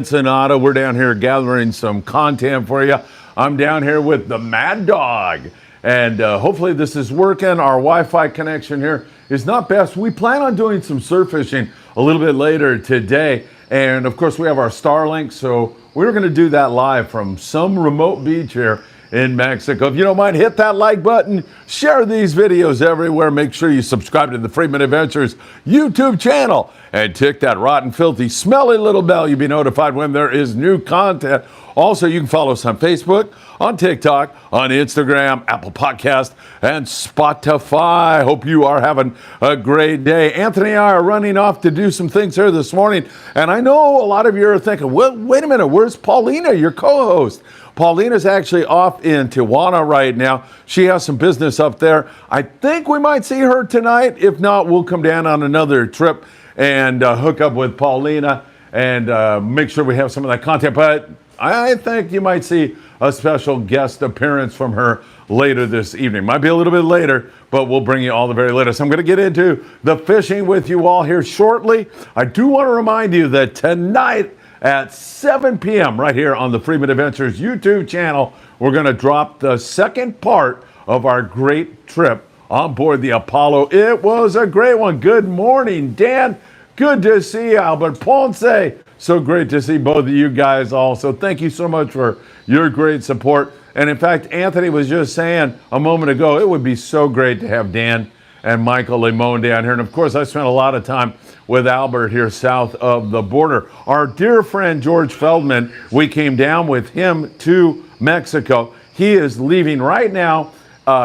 Ensenada. We're down here gathering some content for you. I'm down here with the Mad Dog, and hopefully this is working. Our Wi-Fi connection here is not best. We plan on doing some surf fishing a little bit later today, and of course we have our Starlink, so we're going to do that live from some remote beach here in Mexico. If you don't mind, hit that like button, share these videos everywhere. Make sure you subscribe to the Friedman Adventures YouTube channel and tick that rotten, filthy, smelly little bell. You'll be notified when there is new content. Also, you can follow us on Facebook, on TikTok, on Instagram, Apple Podcast, and Spotify. Hope you are having a great day. Anthony and I are running off to do some things here this morning, and I know a lot of you are thinking, well, wait a minute, where's Paulina, your co-host? Paulina's actually off in Tijuana right now. She has some business up there. I think we might see her tonight. If not, we'll come down on another trip and hook up with Paulina and make sure we have some of that content. But I think you might see a special guest appearance from her later this evening. Might be a little bit later, but we'll bring you all the very latest. I'm going to get into the fishing with you all here shortly. I do want to remind you that tonight at 7 p.m. right here on the Friedman Adventures YouTube channel, we're going to drop the second part of our great trip on board the Apollo. It was a great one. Good morning, Dan. Good to see you, Albert Ponce. So great to see both of you guys also. Thank you so much for your great support. And in fact, Anthony was just saying a moment ago, it would be so great to have Dan and Michael Limon down here. And of course, I spent a lot of time with Albert here south of the border. Our dear friend George Feldman, we came down with him to Mexico. He is leaving right now.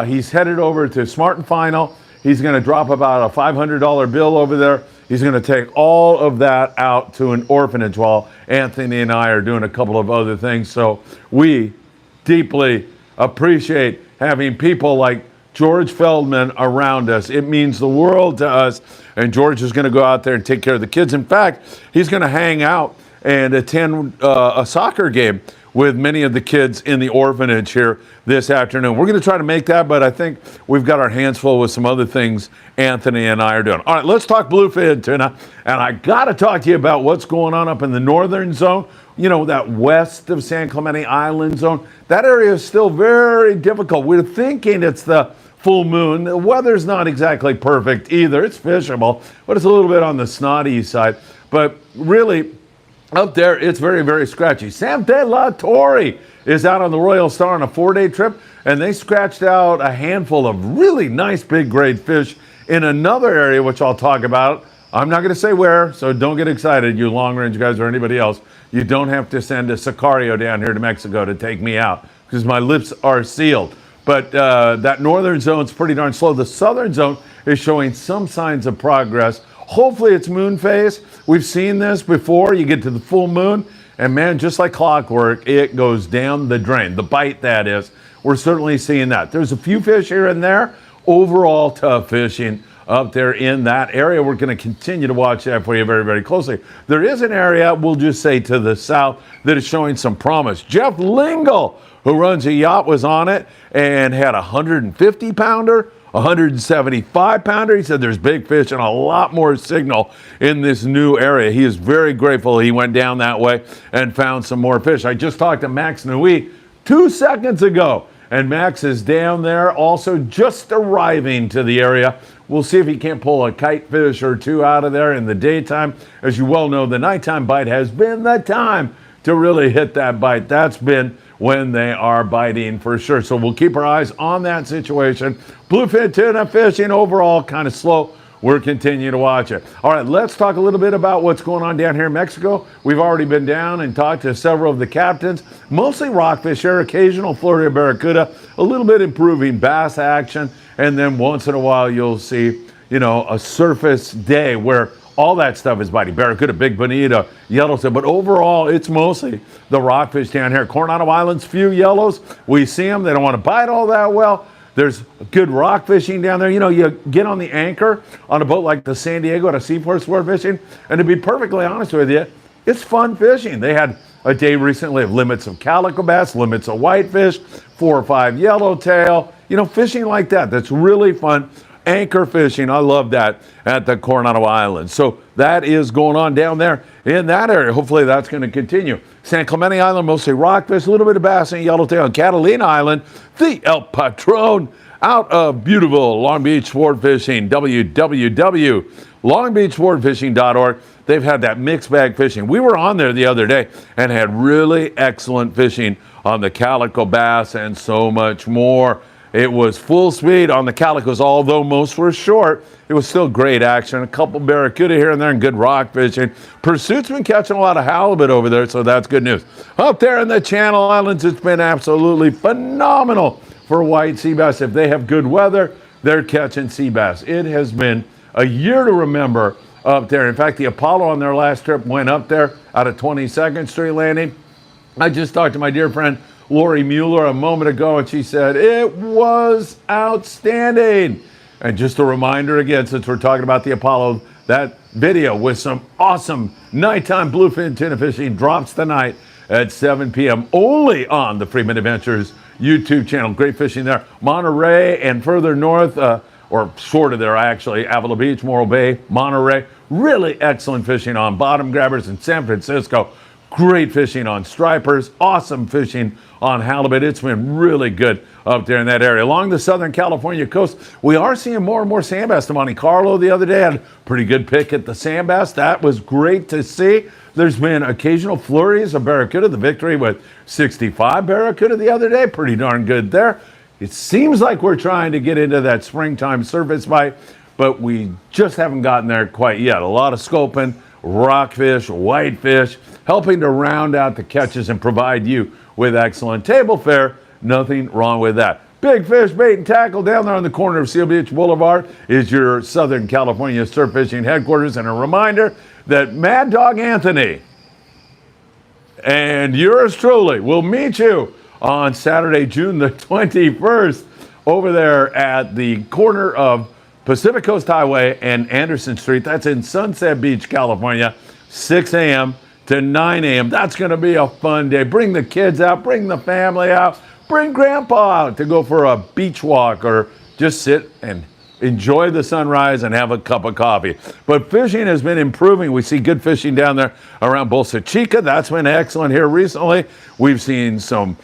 He's headed over to Smart and Final. He's going to drop about a $500 bill over there. He's going to take all of that out to an orphanage while Anthony and I are doing a couple of other things. So we deeply appreciate having people like George Feldman around us. It means the world to us. And George is going to go out there and take care of the kids. In fact, he's going to hang out and attend a soccer game with many of the kids in the orphanage here this afternoon. We're going to try to make that, but I think we've got our hands full with some other things Anthony and I are doing. All right, let's talk bluefin tuna. And I got to talk to you about what's going on up in the northern zone. You know, that west of San Clemente Island zone. That area is still very difficult. We're thinking it's the full moon. The weather's not exactly perfect either. It's fishable, but it's a little bit on the snotty side. But really, up there, it's very, very scratchy. Sam de la Torre is out on the Royal Star on a 4-day trip, and they scratched out a handful of really nice big grade fish in another area, which I'll talk about. I'm not going to say where, so don't get excited, you long-range guys or anybody else. You don't have to send a Sicario down here to Mexico to take me out, because my lips are sealed. But that northern zone's pretty darn slow. The southern zone is showing some signs of progress. Hopefully it's moon phase. We've seen this before. You get to the full moon, and man, just like clockwork, it goes down the drain. The bite, that is. We're certainly seeing that. There's a few fish here and there. Overall, tough fishing up there in that area. We're going to continue to watch that for you very, very closely. There is an area, we'll just say to the south, that is showing some promise. Jeff Lingle, who runs a yacht, was on it and had a 150-pounder, 175-pounder. He said there's big fish and a lot more signal in this new area. He is very grateful he went down that way and found some more fish. I just talked to Max Nui 2 seconds ago, and Max is down there also just arriving to the area. We'll see if he can't pull a kite fish or two out of there in the daytime. As you well know, the nighttime bite has been the time to really hit that bite. That's been when they are biting for sure. So we'll keep our eyes on that situation. Bluefin tuna fishing overall kind of slow. We're continuing to watch it. All right, let's talk a little bit about what's going on down here in Mexico. We've already been down and talked to several of the captains, mostly rockfish here, occasional Florida barracuda, a little bit improving bass action, and then once in a while you'll see, you know, a surface day where all that stuff is biting. Barracuda, big bonita, yellowtail, but overall it's mostly the rockfish down here. Coronado Islands, few yellows. We see them, they don't want to bite all that well. There's good rock fishing down there. You know, you get on the anchor on a boat like the San Diego at a Seaport Sport Fishing, and to be perfectly honest with you, it's fun fishing. They had a day recently of limits of calico bass, limits of whitefish, 4 or 5 yellowtail, you know, fishing like that. That's really fun. anchor fishing. I love that at the Coronado Islands. So that is going on down there in that area. Hopefully that's going to continue. San Clemente Island, mostly rockfish, a little bit of bass and yellowtail. Catalina Island, the El Patron out of beautiful Long Beach Sport Fishing, www.longbeachsportfishing.org. They've had that mixed bag fishing. We were on there the other day and had really excellent fishing on the calico bass and so much more. It was full speed on the calicos, although most were short. It was still great action. A couple barracuda here and there and good rock fishing. Pursuit's been catching a lot of halibut over there, so that's good news. Up there in the Channel Islands, it's been absolutely phenomenal for white sea bass. If they have good weather, they're catching sea bass. It has been a year to remember up there. In fact, the Apollo on their last trip went up there out of 22nd Street Landing. I just talked to my dear friend Lori Mueller a moment ago, and she said it was outstanding. And just a reminder again, since we're talking about the Apollo, that video with some awesome nighttime bluefin tuna fishing drops tonight at 7 p.m. only on the Friedman Adventures YouTube channel. Great fishing there. Monterey and further north, or sort of there actually, Avila Beach, Morro Bay, Monterey. Really excellent fishing on bottom grabbers in San Francisco. Great fishing on stripers, awesome fishing on halibut. It's been really good up there in that area. Along the Southern California coast, we are seeing more and more sand bass. The Monte Carlo the other day had a pretty good pick at the sand bass. That was great to see. There's been occasional flurries of barracuda. The Victory with 65 barracuda the other day. Pretty darn good there. It seems like we're trying to get into that springtime surface bite, but we just haven't gotten there quite yet. A lot of scoping, rockfish, whitefish, helping to round out the catches and provide you with excellent table fare. Nothing wrong with that. Big Fish Bait and Tackle down there on the corner of Seal Beach Boulevard is your Southern California surf fishing headquarters. And a reminder that Mad Dog Anthony and yours truly will meet you on Saturday, June the 21st, over there at the corner of Pacific Coast Highway and Anderson Street. That's in Sunset Beach, California, 6 a.m. to 9 a.m. That's going to be a fun day. Bring the kids out, bring the family out, bring Grandpa out to go for a beach walk or just sit and enjoy the sunrise and have a cup of coffee. But fishing has been improving. We see good fishing down there around Bolsa Chica. That's been excellent here recently. We've seen some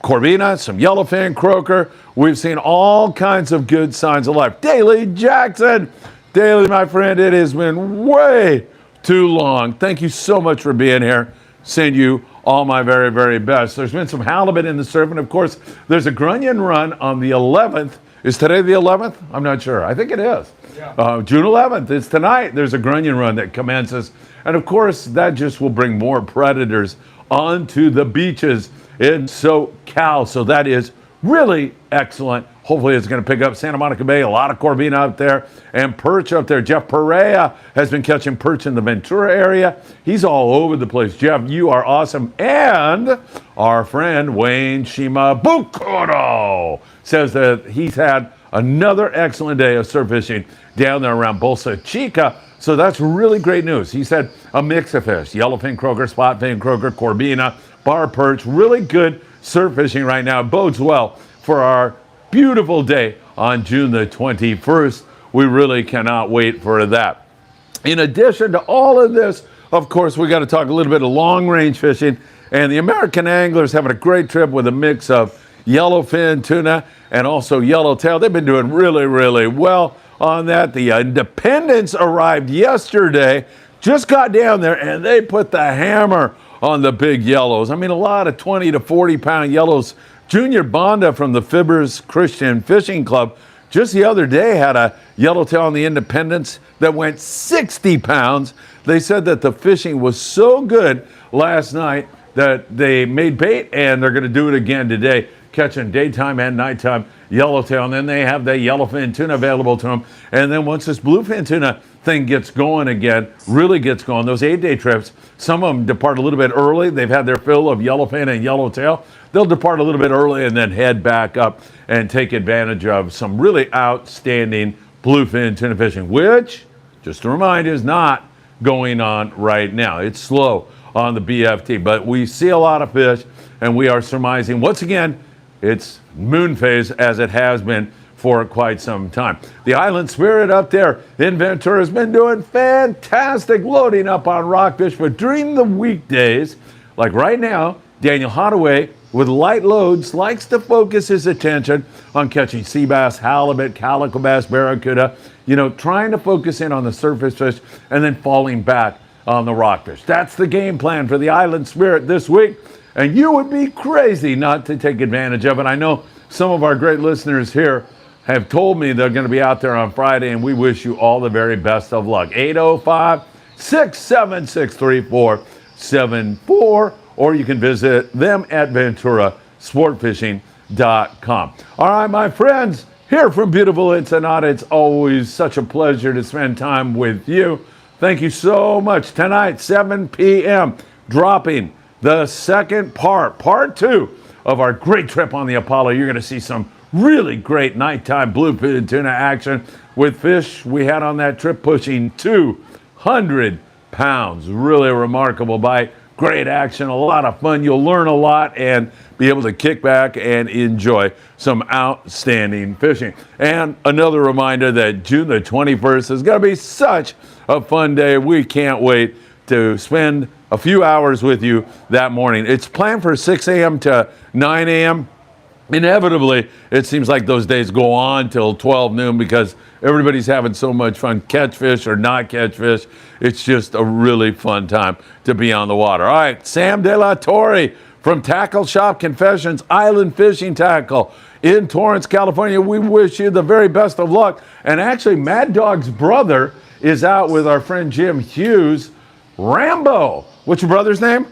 corvina, some yellowfin, croaker. We've seen all kinds of good signs of life. Daly Jackson. Daly, my friend, it has been way too long. Thank you so much for being here. Send you all my very, very best. There's been some halibut in the surf, and of course, there's a grunion run on the 11th. Is today the 11th? I'm not sure. I think it is. Yeah. June 11th. It's tonight. There's a grunion run that commences. And of course, that just will bring more predators onto the beaches in SoCal. So that is really excellent. Hopefully it's going to pick up Santa Monica Bay. A lot of corvina out there and perch up there. Jeff Perea has been catching perch in the Ventura area. He's all over the place. Jeff, you are awesome. And our friend Wayne Shimabukuro says that he's had another excellent day of surf fishing down there around Bolsa Chica. So that's really great news. He said a mix of fish, yellowfin croaker, spotfin croaker, corvina, bar perch, really good surf fishing right now. It bodes well for our beautiful day on June the 21st. We really cannot wait for that. In addition to all of this, of course, we got to talk a little bit of long range fishing, and the American anglers having a great trip with a mix of yellowfin tuna and also yellowtail. They've been doing really, really well on that. The Independents arrived yesterday, just got down there, and they put the hammer on the big yellows. I mean, a lot of 20 to 40 pound yellows. Junior Bonda from the Fibbers Christian Fishing Club just the other day had a yellowtail on the Independence that went 60 pounds. They said that the fishing was so good last night that they made bait, and they're going to do it again today, catching daytime and nighttime yellowtail. And then they have the yellowfin tuna available to them. And then once this bluefin tuna thing gets going again, really gets going, those 8-day trips, some of them depart a little bit early. They've had their fill of yellowfin and yellowtail. They'll depart a little bit early and then head back up and take advantage of some really outstanding bluefin tuna fishing, which, just to remind you, is not going on right now. It's slow on the BFT, but we see a lot of fish, and we are surmising, once again, it's moon phase as it has been for quite some time. The Island Spirit up there in Ventura has been doing fantastic loading up on rockfish, but during the weekdays, like right now, Daniel Hadaway with light loads likes to focus his attention on catching sea bass, halibut, calico bass, barracuda, trying to focus in on the surface fish and then falling back on the rockfish. That's the game plan for the Island Spirit this week, and you would be crazy not to take advantage of it. I know some of our great listeners here have told me they're going to be out there on Friday, and we wish you all the very best of luck. 805-676-3474, or you can visit them at Ventura Sportfishing.com. All right, my friends, here from beautiful Ensenada, it's always such a pleasure to spend time with you. Thank you so much. Tonight, 7 p.m., dropping the second part 2 of our great trip on the Apollo. You're going to see some really great nighttime bluefin tuna action with fish we had on that trip pushing 200 pounds. Really a remarkable bite. Great action, a lot of fun. You'll learn a lot and be able to kick back and enjoy some outstanding fishing. And another reminder that June the 21st is going to be such a fun day. We can't wait to spend a few hours with you that morning. It's planned for 6 a.m. to 9 a.m. Inevitably, it seems like those days go on till 12 noon because everybody's having so much fun, catch fish or not catch fish. It's just a really fun time to be on the water. All right, Sam De La Torre from Tackle Shop Confessions, Island Fishing Tqckle in Torrance, California. We wish you the very best of luck. And actually, Mad Dog's brother is out with our friend Jim Hughes. Rambo, what's your brother's name?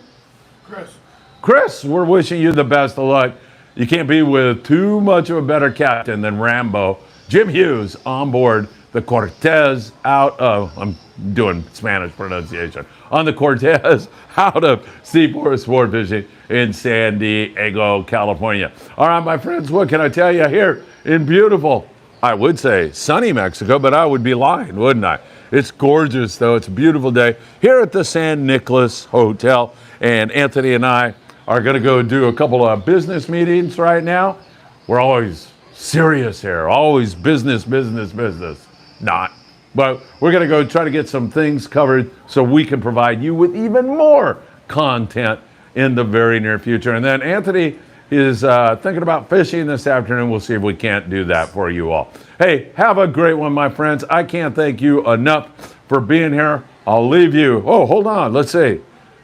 Chris, we're wishing you the best of luck. You can't be with too much of a better captain than Rambo. Jim Hughes on board the Cortez out of, I'm doing Spanish pronunciation, on the Cortez out of Seaforth Sport Fishing in San Diego, California. All right, my friends, what can I tell you here in beautiful, I would say sunny Mexico, but I would be lying, wouldn't I? It's gorgeous, though. It's a beautiful day here at the San Nicolas Hotel, and Anthony and I are going to go do a couple of business meetings right now. We're always serious here, always business. Not. But we're going to go try to get some things covered so we can provide you with even more content in the very near future. And then Anthony is thinking about fishing this afternoon. We'll see if we can't do that for you all. Hey, have a great one, my friends. I can't thank you enough for being here. I'll leave you. Oh, hold on. Let's see.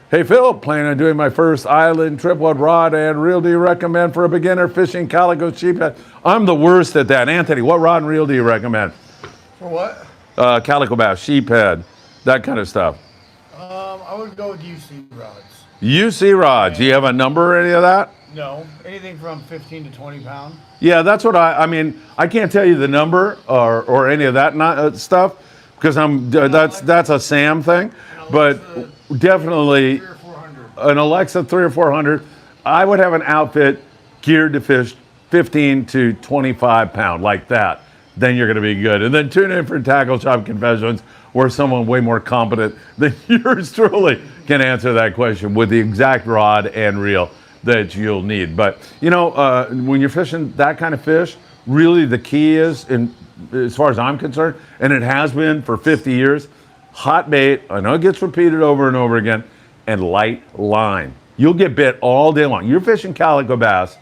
Hey, Phil, planning on doing my first island trip. What rod and reel do you recommend for a beginner fishing calico sheephead? I'm the worst at that. Anthony, what rod and reel do you recommend? For what? Calico bass, sheephead, that kind of stuff. I would go with UC rods. UC rods. Do you have a number or any of that? No, anything from 15 to 20 pound. Yeah, that's what I mean, I can't tell you the number or any of that stuff because that's a Sam thing, but definitely an Alexa 3 or 400. I would have an outfit geared to fish 15 to 25 pound like that. Then you're going to be good. And then tune in for Tackle Shop Confessions, where someone way more competent than yours truly can answer that question with the exact rod and reel that you'll need. But, when you're fishing that kind of fish, really the key is, as far as I'm concerned, and it has been for 50 years, hot bait, I know it gets repeated over and over again, and light line. You'll get bit all day long. You're fishing calico bass,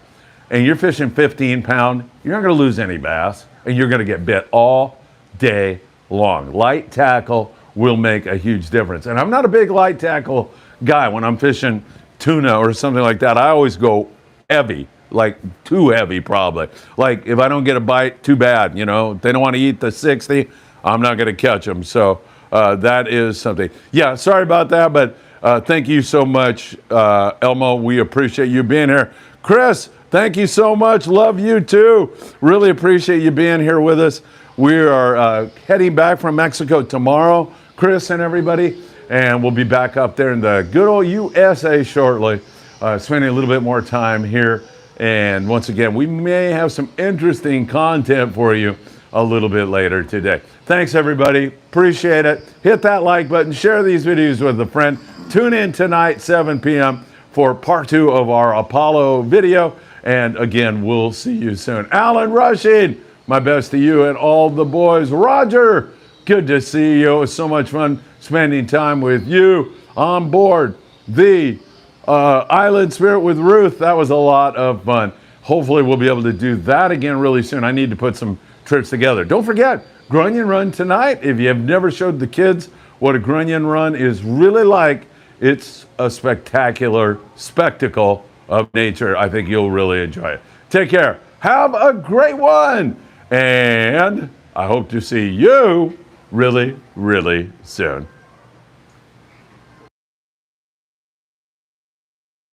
and you're fishing 15 pound, you're not going to lose any bass, and you're going to get bit all day long. Light tackle will make a huge difference. And I'm not a big light tackle guy when I'm fishing tuna or something like that. I always go heavy, like too heavy probably. Like if I don't get a bite, too bad, If they don't want to eat the 60, I'm not going to catch them. So that is something. Yeah, sorry about that, but thank you so much, Elmo. We appreciate you being here. Chris, thank you so much. Love you too. Really appreciate you being here with us. We are heading back from Mexico tomorrow, Chris and everybody, and we'll be back up there in the good old USA shortly, spending a little bit more time here. And once again, we may have some interesting content for you a little bit later today. Thanks, everybody. Appreciate it. Hit that like button. Share these videos with a friend. Tune in tonight, 7 p.m. for part 2 of our Apollo video. And again, we'll see you soon. Alan Rushing My best to you and all the boys. Roger, good to see you. It was so much fun spending time with you on board the Island Spirit with Ruth. That was a lot of fun. Hopefully we'll be able to do that again really soon. I need to put some trips together. Don't forget, Grunion Run tonight. If you have never showed the kids what a Grunion Run is really like, it's a spectacular spectacle of nature. I think you'll really enjoy it. Take care. Have a great one. And I hope to see you really, really soon.